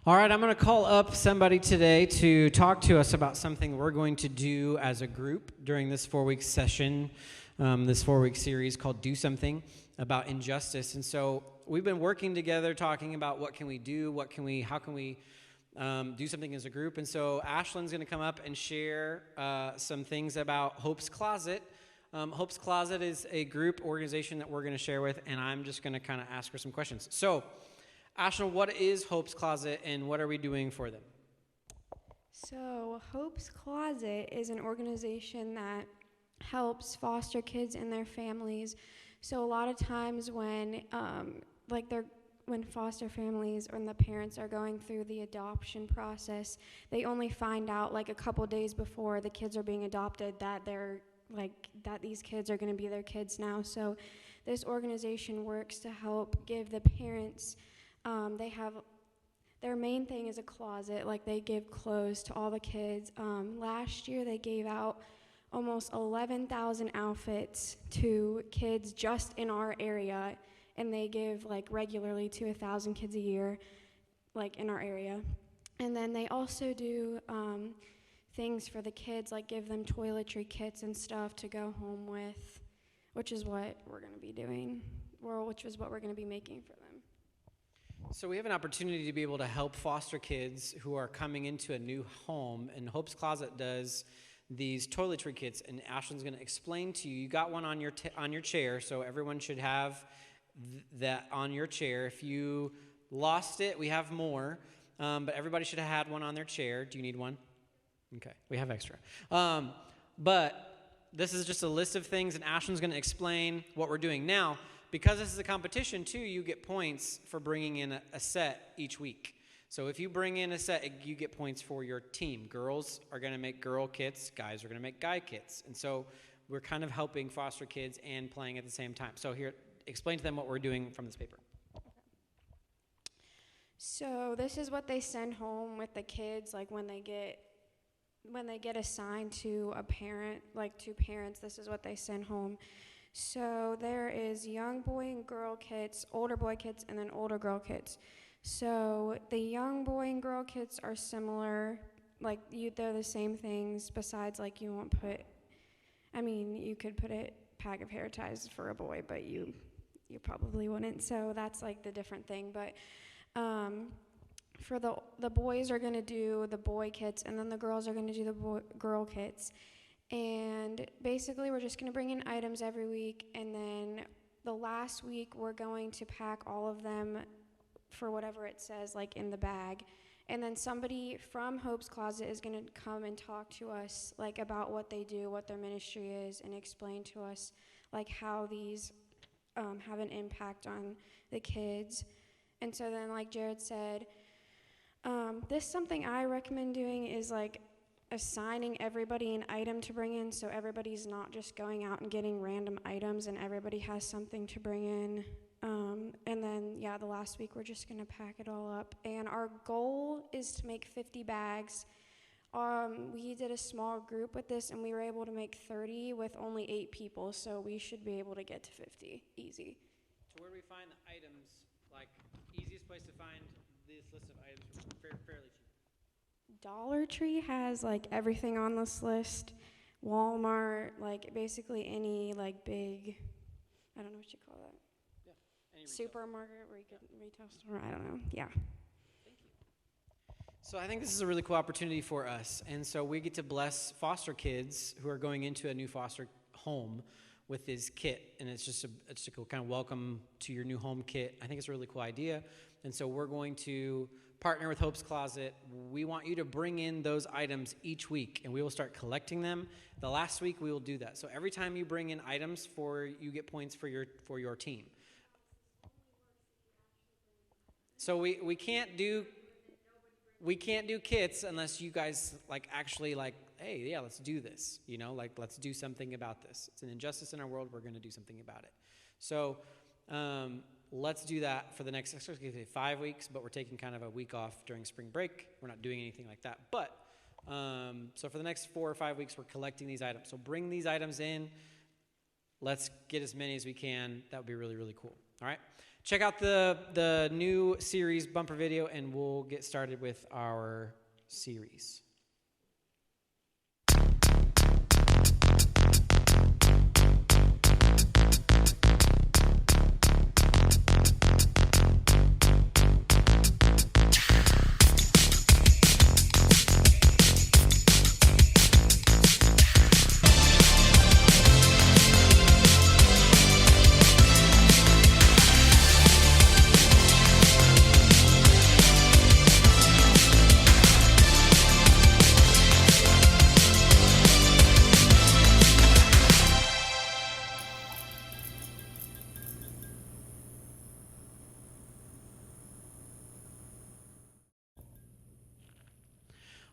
All right, I'm going to call up somebody today to talk to us about something we're going to do as a group during this 4-week session, this 4-week series called Do Something about injustice. And so we've been working together talking about what can we do, how can we do something as a group. And so Ashlyn's going to come up and share some things about Hope's Closet. Hope's Closet is a group organization that we're going to share with, and I'm just going to kind of ask her some questions. So Ashlyn, what is Hope's Closet, and what are we doing for them? So Hope's Closet is an organization that helps foster kids and their families. So a lot of times when when foster families or the parents are going through the adoption process, they only find out like a couple days before the kids are being adopted that that these kids are going to be their kids now. So this organization works to help give the parents. Their main thing is a closet. Like, they give clothes to all the kids. Last year they gave out almost 11,000 outfits to kids just in our area, and they give like regularly to 1,000 kids a year, like in our area. And then they also do things for the kids, like give them toiletry kits and stuff to go home with, which is what we're going to be doing, which is what we're going to be making for them. So we have an opportunity to be able to help foster kids who are coming into a new home, and Hope's Closet does these toiletry kits, and Ashlyn's going to explain to you. You got one on your chair, so everyone should have that on your chair. If you lost it, we have more, but everybody should have had one on their chair. Do you need one? Okay, we have extra. But this is just a list of things, and Ashlyn's going to explain what we're doing. Now, because this is a competition, too, you get points for bringing in a set each week. So if you bring in a set, you get points for your team. Girls are going to make girl kits. Guys are going to make guy kits. And so we're kind of helping foster kids and playing at the same time. So here, explain to them what we're doing from this paper. So this is what they send home with the kids, like when they get assigned to a parent, like two parents, this is what they send home. So there is young boy and girl kits, older boy kits, and then older girl kits. So the young boy and girl kits are similar, they're the same things, besides like you could put a pack of hair ties for a boy, but you probably wouldn't, so that's like the different thing. But for the boys are going to do the boy kits, and then the girls are going to do the girl kits. And basically we're just going to bring in items every week, and then the last week we're going to pack all of them for whatever it says, like in the bag. And then somebody from Hope's Closet is going to come and talk to us like about what they do, what their ministry is, and explain to us like how these have an impact on the kids. And so then, like Jared said, something I recommend doing is like assigning everybody an item to bring in, so everybody's not just going out and getting random items, and everybody has something to bring in. And then, the last week we're just going to pack it all up. And our goal is to make 50 bags. We did a small group with this, and we were able to make 30 with only 8 people, so we should be able to get to 50 easy. So where do we find the items? Like, easiest place to find this list of items fairly cheap? Dollar Tree has like everything on this list. Walmart, like basically any like big, I don't know what you call that. Yeah. Supermarket, retail store, I don't know. Yeah. Thank you. So I think this is a really cool opportunity for us. And so we get to bless foster kids who are going into a new foster home with this kit. And it's just a cool kind of welcome to your new home kit. I think it's a really cool idea. And so we're going to partner with Hope's Closet. We want you to bring in those items each week, and we will start collecting them. The last week we will do that. So every time you bring in items, you get points for your team. So we can't do kits unless you guys actually hey, yeah, let's do this. Let's do something about this. It's an injustice in our world. We're going to do something about it. So let's do that for the next 5 weeks, but we're taking kind of a week off during spring break. We're not doing anything like that. But so for the next 4 or 5 weeks, we're collecting these items. So bring these items in. Let's get as many as we can. That would be really, really cool. All right? Check out the new series bumper video, and we'll get started with our series.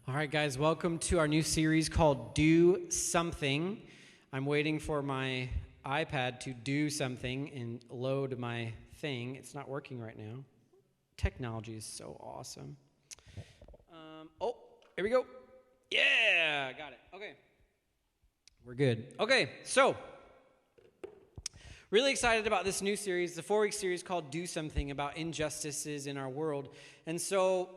All right, guys, welcome to our new series called Do Something. I'm waiting for my iPad to do something and load my thing. It's not working right now. Technology is so awesome. Here we go. Yeah, got it. Okay. We're good. Okay, so really excited about this new series, the 4-week series called Do Something, about injustices in our world. And so,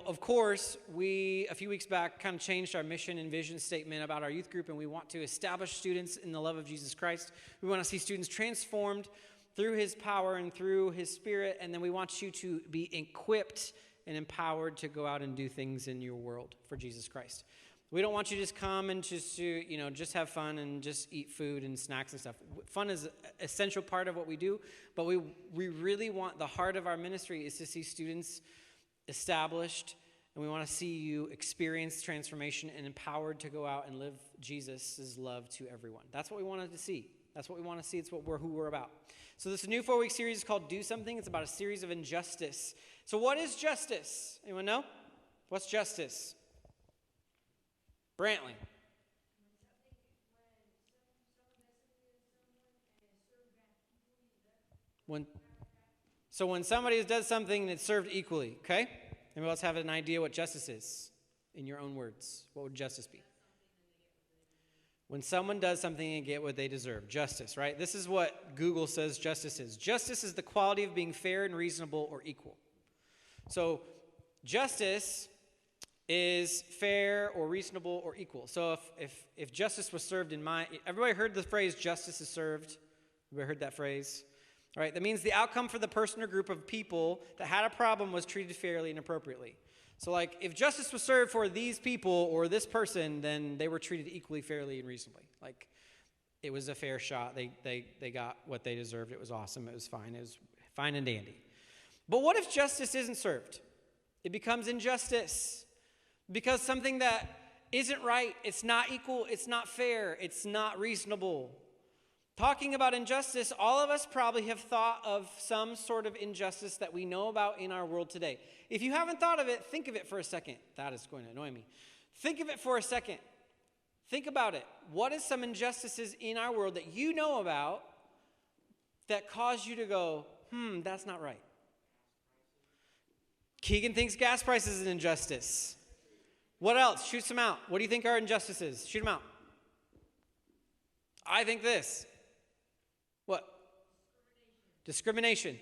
of course, we, a few weeks back, kind of changed our mission and vision statement about our youth group, and we want to establish students in the love of Jesus Christ. We want to see students transformed through his power and through his spirit, and then we want you to be equipped and empowered to go out and do things in your world for Jesus Christ. We don't want you to just come and just have fun and just eat food and snacks and stuff. Fun is an essential part of what we do, but we really want, the heart of our ministry is to see students established, and we want to see you experience transformation and empowered to go out and live Jesus' love to everyone. That's what we wanted to see. That's what we want to see. It's who we're about. So this new 4-week series is called Do Something. It's about a series of injustice. So what is justice? Anyone know? What's justice? Brantley. When somebody does something and it's served equally, okay? Anybody else have an idea what justice is? In your own words, what would justice be? When someone does something and get what they deserve. Justice, right? This is what Google says justice is. Justice is the quality of being fair and reasonable or equal. So justice is fair or reasonable or equal. So if justice was served everybody heard the phrase justice is served? Everybody heard that phrase? All right, that means the outcome for the person or group of people that had a problem was treated fairly and appropriately. So like if justice was served for these people or this person, then they were treated equally, fairly, and reasonably. Like it was a fair shot. They got what they deserved. It was awesome. It was fine. It was fine and dandy. But what if justice isn't served? It becomes injustice. Because something that isn't right, it's not equal, it's not fair, it's not reasonable. Talking about injustice, all of us probably have thought of some sort of injustice that we know about in our world today. If you haven't thought of it, think of it for a second. That is going to annoy me. Think of it for a second. Think about it. What is some injustices in our world that you know about that cause you to go, that's not right? Keegan thinks gas prices is an injustice. What else? Shoot some out. What do you think are injustices? Shoot them out. I think this. What? Discrimination.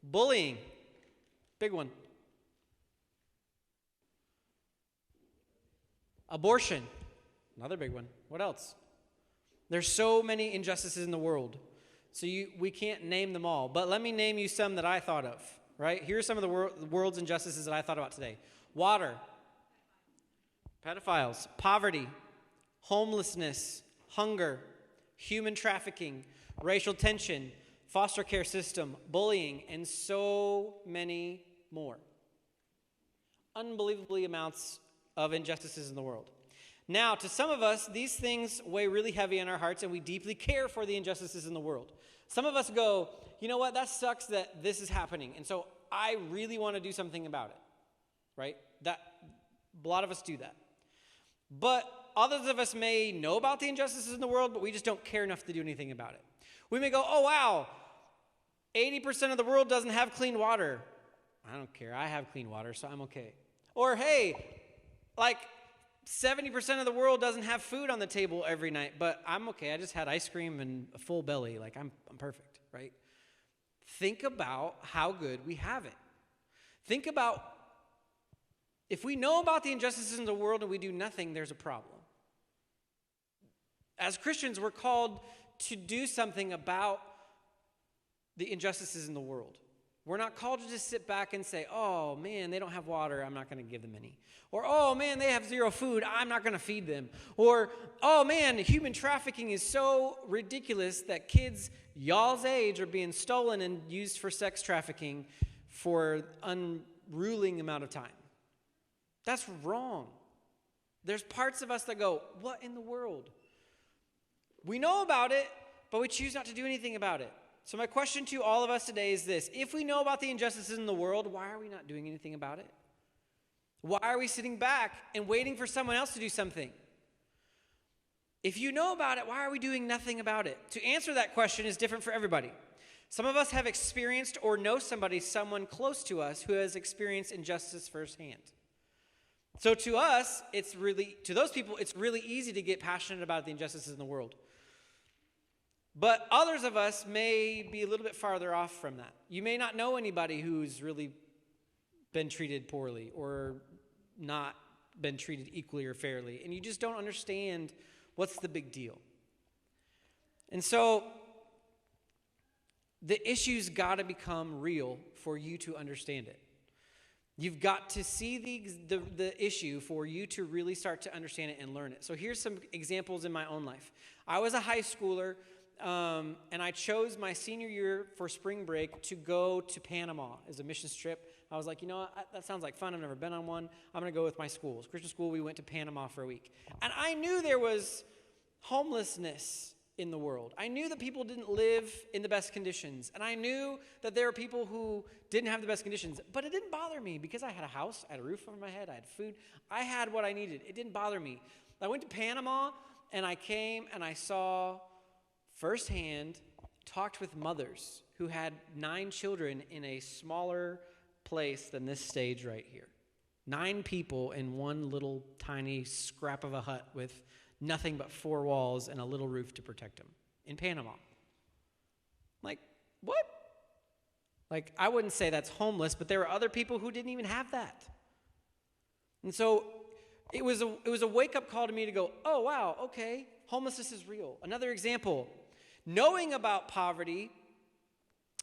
Bullying. Big one. Abortion. Another big one. What else? There's so many injustices in the world. So we can't name them all. But let me name you some that I thought of, right? Here are some of the world's injustices that I thought about today. Water. Pedophiles. Poverty. Homelessness. Hunger. Human trafficking. Racial tension. Foster care system. Bullying. And so many more. Unbelievably amounts of injustices in the world. Now, to some of us, these things weigh really heavy in our hearts, and we deeply care for the injustices in the world. Some of us go, you know what, that sucks that this is happening, and so I really want to do something about it, right? A lot of us do that. But others of us may know about the injustices in the world, but we just don't care enough to do anything about it. We may go, oh, wow, 80% of the world doesn't have clean water. I don't care. I have clean water, so I'm okay. Or, hey, 70% of the world doesn't have food on the table every night, but I'm okay. I just had ice cream and a full belly. Like, I'm perfect, right? Think about how good we have it. Think about if we know about the injustices in the world and we do nothing, there's a problem. As Christians, we're called to do something about the injustices in the world. We're not called to just sit back and say, oh, man, they don't have water. I'm not going to give them any. Or, oh, man, they have zero food. I'm not going to feed them. Or, oh, man, human trafficking is so ridiculous that kids y'all's age are being stolen and used for sex trafficking for unruling amount of time. That's wrong. There's parts of us that go, what in the world? We know about it, but we choose not to do anything about it. So my question to all of us today is this. If we know about the injustices in the world, why are we not doing anything about it? Why are we sitting back and waiting for someone else to do something? If you know about it, why are we doing nothing about it? To answer that question is different for everybody. Some of us have experienced or know somebody, someone close to us, who has experienced injustice firsthand. So to us, to those people, it's really easy to get passionate about the injustices in the world. But others of us may be a little bit farther off from that. You may not know anybody who's really been treated poorly or not been treated equally or fairly, and you just don't understand what's the big deal. And so the issue's got to become real for you to understand it. You've got to see the issue for you to really start to understand it and learn it. So here's some examples in my own life. I was a high schooler, and I chose my senior year for spring break to go to Panama as a missions trip. I was like, you know what, that sounds like fun. I've never been on one. I'm going to go with my school. It's Christian school. We went to Panama for a week. And I knew there was homelessness in the world. I knew that people didn't live in the best conditions. And I knew that there were people who didn't have the best conditions. But it didn't bother me because I had a house, I had a roof over my head, I had food. I had what I needed. It didn't bother me. I went to Panama, and I came and I saw firsthand, talked with mothers who had 9 children in a smaller place than this stage right here. 9 people in one little tiny scrap of a hut with nothing but 4 walls and a little roof to protect them in Panama. Like, what? Like, I wouldn't say that's homeless, but there were other people who didn't even have that. And so it was a wake-up call to me to go, oh, wow, okay, homelessness is real. Another example, knowing about poverty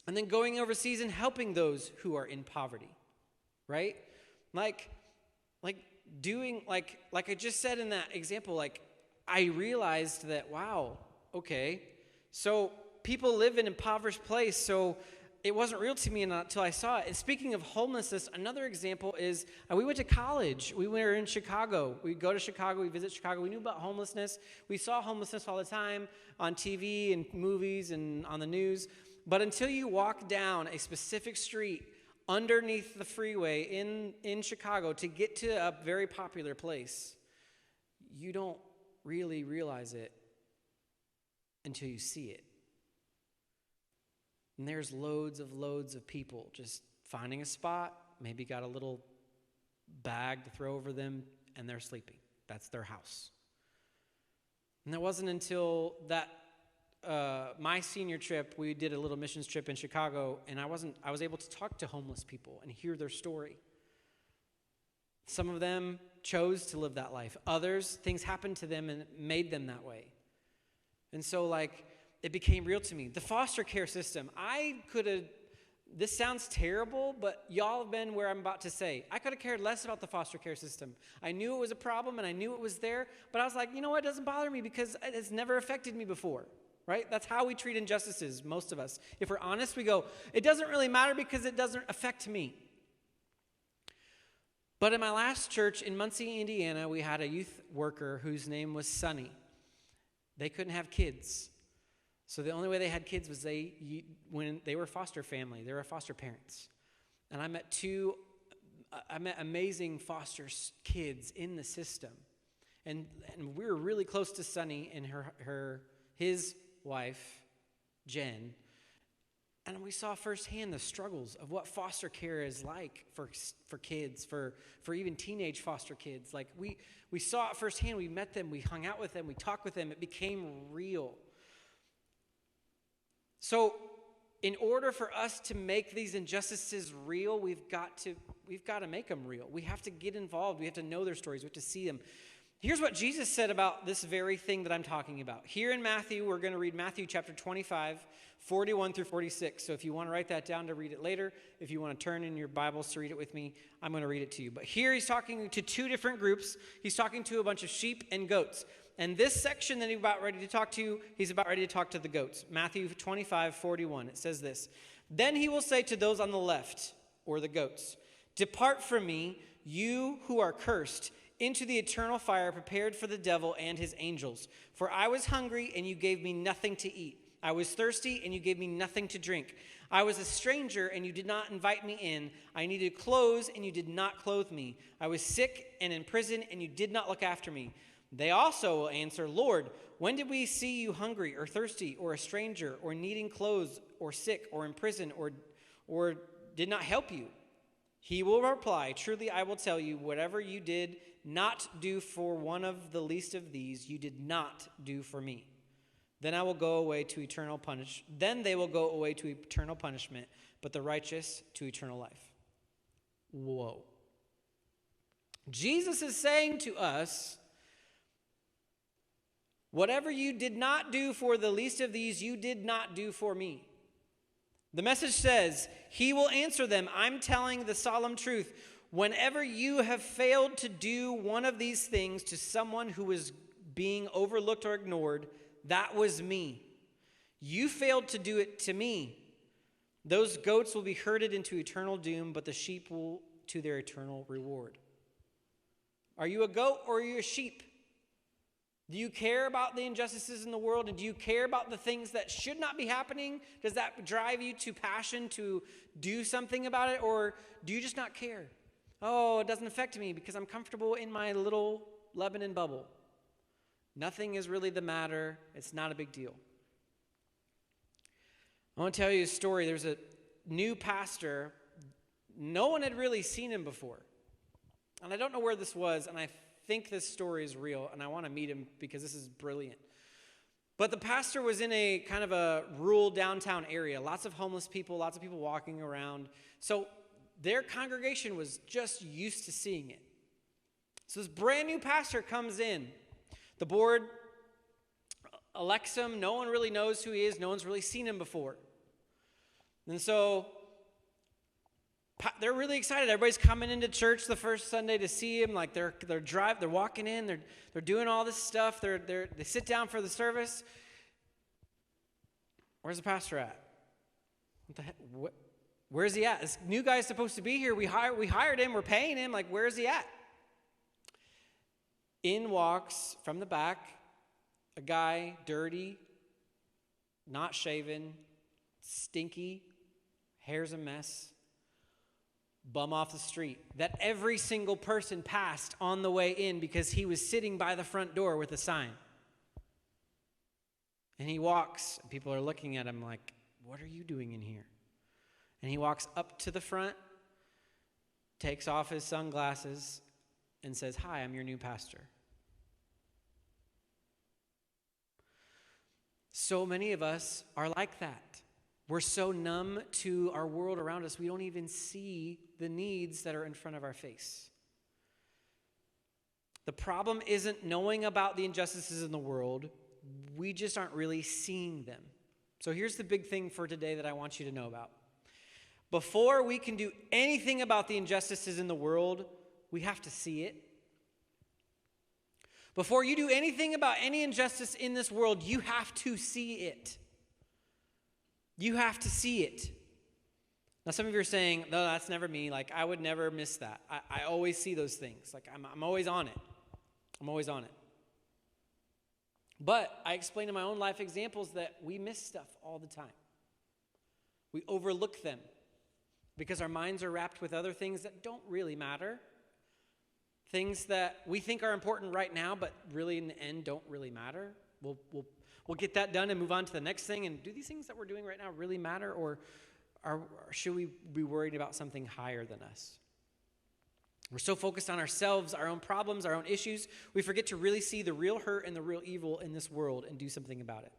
and then going overseas and helping those who are in poverty, right? Like doing, like I just said in that example, like I realized that, wow, okay, so people live in an impoverished place, so it wasn't real to me until I saw it. And speaking of homelessness, another example is we went to college. We were in Chicago. We go to Chicago. We visit Chicago. We knew about homelessness. We saw homelessness all the time on TV and movies and on the news. But until you walk down a specific street underneath the freeway in Chicago to get to a very popular place, you don't really realize it until you see it. And there's loads of people just finding a spot, maybe got a little bag to throw over them, and they're sleeping. That's their house. And it wasn't until that my senior trip, we did a little missions trip in Chicago, and I was able to talk to homeless people and hear their story. Some of them chose to live that life. Others, things happened to them and it made them that way. And so, it became real to me. The foster care system, this sounds terrible, but y'all have been where I'm about to say. I could have cared less about the foster care system. I knew it was a problem and I knew it was there, but I was like, you know what, it doesn't bother me because it's never affected me before, right? That's how we treat injustices, most of us. If we're honest, we go, it doesn't really matter because it doesn't affect me. But in my last church in Muncie, Indiana, we had a youth worker whose name was Sonny. They couldn't have kids. So the only way they had kids was when they were foster family. They were foster parents. And I met amazing foster kids in the system. And we were really close to Sonny and his wife, Jen. And we saw firsthand the struggles of what foster care is like for kids, for even teenage foster kids. Like we saw it firsthand. We met them. We hung out with them. We talked with them. It became real. So in order for us to make these injustices real, we've got to make them real. We have to get involved. We have to know their stories. We have to see them. Here's what Jesus said about this very thing that I'm talking about. Here in Matthew, we're going to read Matthew chapter 25, 41 through 46. So if you want to write that down to read it later, if you want to turn in your Bibles to read it with me, I'm going to read it to you. But here he's talking to two different groups. He's talking to a bunch of sheep and goats. And this section that he's about ready to talk to, he's about ready to talk to the goats. Matthew 25, 41. It says this. Then he will say to those on the left, or the goats, "Depart from me, you who are cursed, into the eternal fire prepared for the devil and his angels. For I was hungry, and you gave me nothing to eat. I was thirsty, and you gave me nothing to drink. I was a stranger, and you did not invite me in. I needed clothes, and you did not clothe me. I was sick and in prison, and you did not look after me." They also will answer, "Lord, when did we see you hungry or thirsty or a stranger or needing clothes or sick or in prison or did not help you?" He will reply, "Truly I will tell you, whatever you did not do for one of the least of these, you did not do for me. Then they will go away to eternal punishment, but the righteous to eternal life." Whoa. Jesus is saying to us, whatever you did not do for the least of these, you did not do for me. The message says, he will answer them, "I'm telling the solemn truth. Whenever you have failed to do one of these things to someone who is being overlooked or ignored, that was me. You failed to do it to me. Those goats will be herded into eternal doom, but the sheep will to their eternal reward." Are you a goat or are you a sheep? Do you care about the injustices in the world? And do you care about the things that should not be happening? Does that drive you to passion to do something about it? Or do you just not care? Oh, it doesn't affect me because I'm comfortable in my little Lebanon bubble. Nothing is really the matter. It's not a big deal. I want to tell you a story. There's a new pastor. No one had really seen him before. And I don't know where this was, and I think this story is real, and I want to meet him because this is brilliant. But the pastor was in a kind of a rural downtown area. Lots of homeless people, lots of people walking around. So their congregation was just used to seeing it. So this brand new pastor comes in. The board elects him. No one really knows who he is. No one's really seen him before. And so they're really excited. Everybody's coming into church the first Sunday to see him. Like they're walking in. They're doing all this stuff. They sit down for the service. Where's the pastor at? What the heck? Where's he at? This new guy's supposed to be here. We hired him. We're paying him. Like, where's he at? In walks from the back a guy, dirty, not shaven, stinky, hair's a mess, bum off the street, that every single person passed on the way in because he was sitting by the front door with a sign. And he walks, and people are looking at him like, "What are you doing in here?" And he walks up to the front, takes off his sunglasses, and says, "Hi, I'm your new pastor." So many of us are like that. We're so numb to our world around us, we don't even see the needs that are in front of our face. The problem isn't knowing about the injustices in the world. We just aren't really seeing them. So here's the big thing for today that I want you to know about. Before we can do anything about the injustices in the world, we have to see it. Before you do anything about any injustice in this world, you have to see it. You have to see it. Now, some of you are saying, "No, that's never me. Like, I would never miss that. I always see those things. Like, I'm always on it. I'm always on it." But I explain in my own life examples that we miss stuff all the time. We overlook them because our minds are wrapped with other things that don't really matter. Things that we think are important right now, but really in the end don't really matter. we'll get that done and move on to the next thing. And do these things that we're doing right now really matter, or should we be worried about something higher than us? We're so focused on ourselves, our own problems, our own issues, we forget to really see the real hurt and the real evil in this world and do something about it.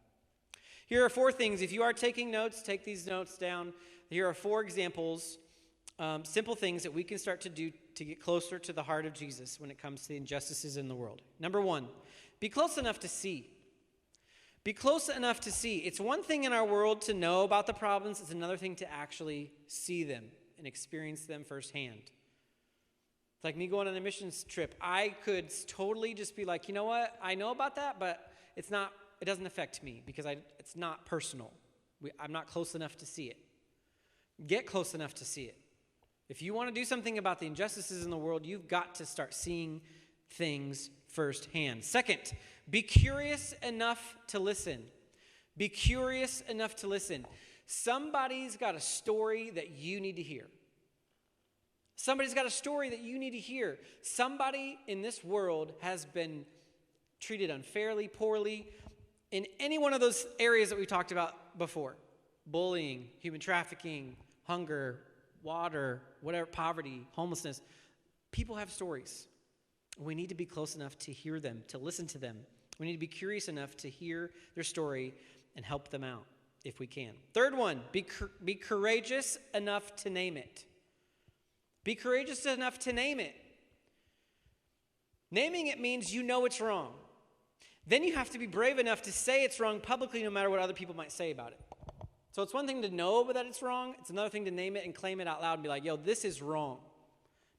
Here are 4 things. If you are taking notes, take these notes down. Here are 4 examples, simple things that we can start to do to get closer to the heart of Jesus when it comes to the injustices in the world. Number 1, be close enough to see. Be close enough to see. It's one thing in our world to know about the problems. It's another thing to actually see them and experience them firsthand. It's like me going on a missions trip. I could totally just be like, you know what? I know about that, but it doesn't affect me because it's not personal. I'm not close enough to see it. Get close enough to see it. If you want to do something about the injustices in the world, you've got to start seeing things firsthand. Second, be curious enough to listen. Be curious enough to listen. Somebody's got a story that you need to hear. Somebody's got a story that you need to hear. Somebody in this world has been treated unfairly, poorly, in any one of those areas that we talked about before. Bullying, human trafficking, hunger, water, whatever, poverty, homelessness. People have stories. We need to be close enough to hear them, to listen to them. We need to be curious enough to hear their story and help them out if we can. Third one, be courageous enough to name it. Be courageous enough to name it. Naming it means you know it's wrong. Then you have to be brave enough to say it's wrong publicly no matter what other people might say about it. So it's one thing to know that it's wrong. It's another thing to name it and claim it out loud and be like, yo, this is wrong.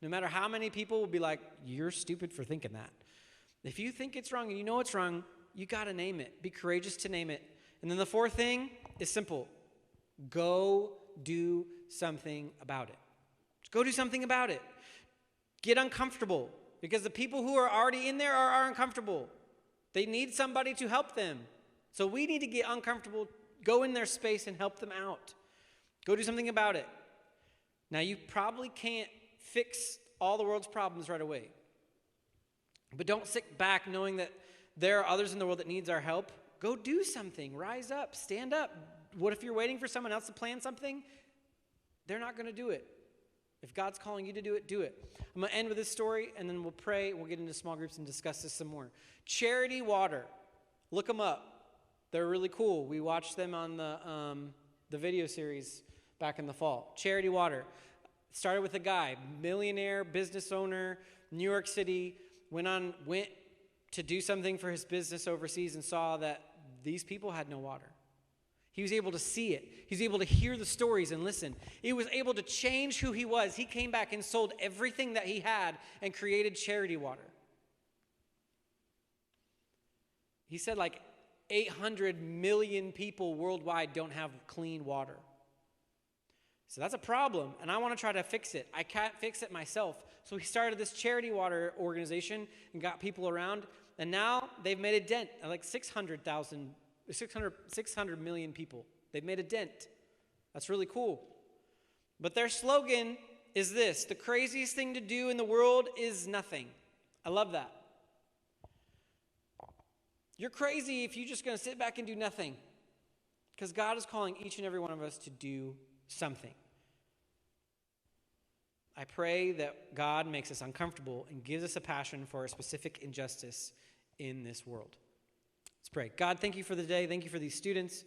No matter how many people will be like, you're stupid for thinking that. If you think it's wrong and you know it's wrong, you got to name it. Be courageous to name it. And then the 4th thing is simple. Go do something about it. Just go do something about it. Get uncomfortable because the people who are already in there are uncomfortable. They need somebody to help them. So we need to get uncomfortable, go in their space and help them out. Go do something about it. Now, you probably can't fix all the world's problems right away. But don't sit back knowing that there are others in the world that needs our help. Go do something. Rise up. Stand up. What if you're waiting for someone else to plan something? They're not going to do it. If God's calling you to do it, do it. I'm going to end with this story, and then we'll pray. We'll get into small groups and discuss this some more. Charity Water. Look them up. They're really cool. We watched them on the video series back in the fall. Charity Water. Started with a guy, millionaire, business owner, New York City, went to do something for his business overseas and saw that these people had no water. He was able to see it. He was able to hear the stories and listen. He was able to change who he was. He came back and sold everything that he had and created Charity Water. He said like 800 million people worldwide don't have clean water. So that's a problem, and I want to try to fix it. I can't fix it myself. So he started this Charity Water organization and got people around, and now they've made a dent, like 600 million people. They've made a dent. That's really cool. But their slogan is this: the craziest thing to do in the world is nothing. I love that. You're crazy if you're just going to sit back and do nothing. Because God is calling each and every one of us to do something. I pray that God makes us uncomfortable and gives us a passion for a specific injustice in this world. Let's pray. God, thank you for the day. Thank you for these students.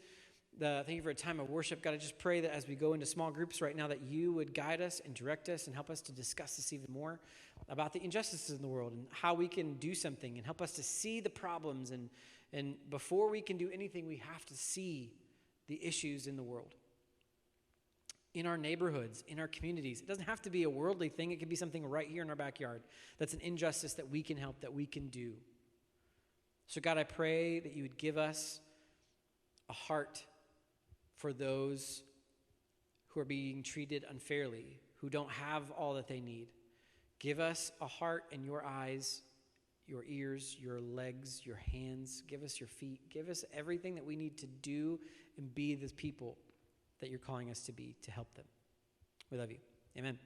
Thank you for a time of worship. God, I just pray that as we go into small groups right now, that you would guide us and direct us and help us to discuss this even more about the injustices in the world and how we can do something, and help us to see the problems. And before we can do anything, we have to see the issues in the world, in our neighborhoods, in our communities. It doesn't have to be a worldly thing. It can be something right here in our backyard that's an injustice that we can help, that we can do. So God, I pray that you would give us a heart for those who are being treated unfairly, who don't have all that they need. Give us a heart and your eyes, your ears, your legs, your hands. Give us your feet. Give us everything that we need to do and be the people that you're calling us to be, to help them. We love you. Amen.